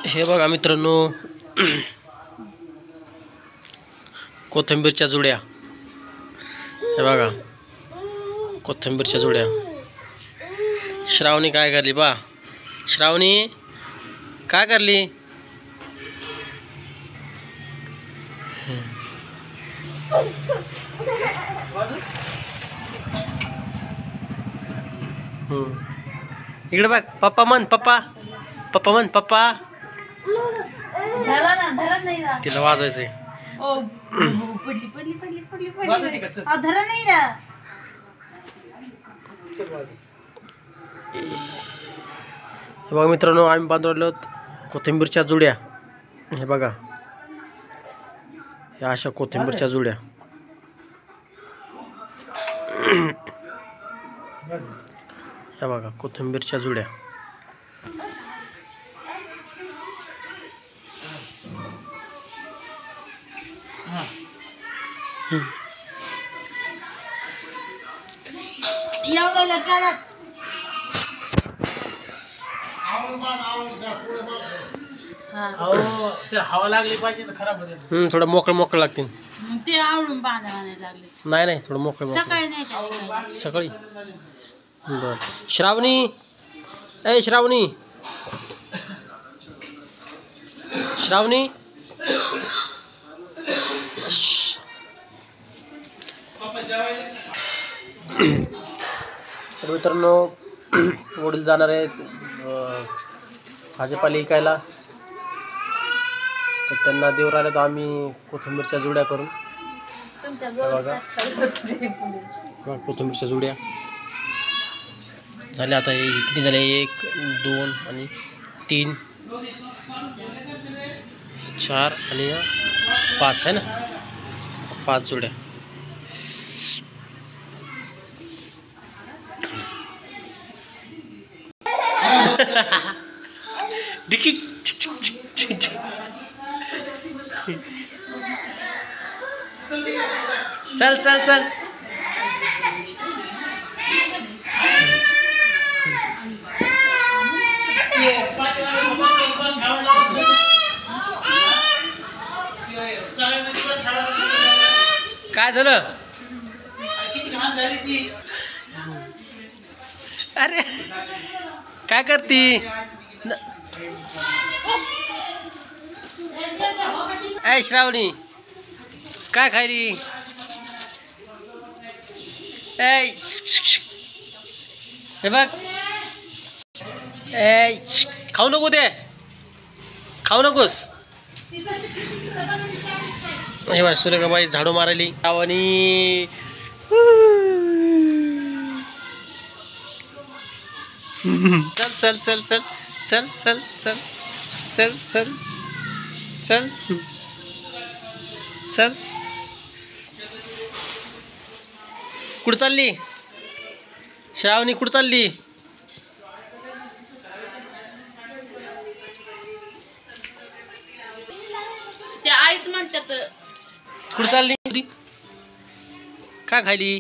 हे बघा मित्रांनो, कोथिंबीरच्या जुड्या. हे बघा कोथिंबीरच्या जुड्या. श्रावणी काय करली बा? श्रावणी काय करली? इकडे बघ. पप्पा म्हण. पप्पा पप्पा म्हण. पप्पा. तिला वाजवायचंय. बघा मित्रांनो, आम्ही बांधवलो कोथिंबीरच्या जुड्या. हे बघा, ह्या अशा कोथिंबीरच्या जुड्या. हे बघा कोथिंबीरच्या जुड्या. हवा लागली पाहिजे तर खराब होते. थोडं मोकळं मोकळं लागतील. ते आवडून बांधायला लागले. नाही थोडं मोकळं मोकळं. सकाळी नाही सकाळी. बर. श्रावणी. ए श्रावणी. श्रावणी. तर मित्रांनो, वडील जाणार आहेत भाजीपाला विकायला. तर त्यांना देऊ राहिलं तर आम्ही कोथिंबीरच्या जुड्या करून. बघा कोथिंबीरच्या जुड्या झाल्या. आता हे किती झाले? 1 2 आणि 3 4 आणि 5 आहे ना. 5 जुड्या. डिकी. चल चल चल. काय झालं? अरे काय करती? ऐ श्रावणी काय खायली? ऐ हे बघ. ऐ खाऊ नको ते. खाऊ नकोस. हे बघ सूर्यकाबाई झाडू मारायली. आणि चल चल चल चल चल चल चल चल चल चल चल. कुठं चालली श्रावणी? कुठं चालली? ते आईच म्हणतात. कुठं चालली? काय खायली?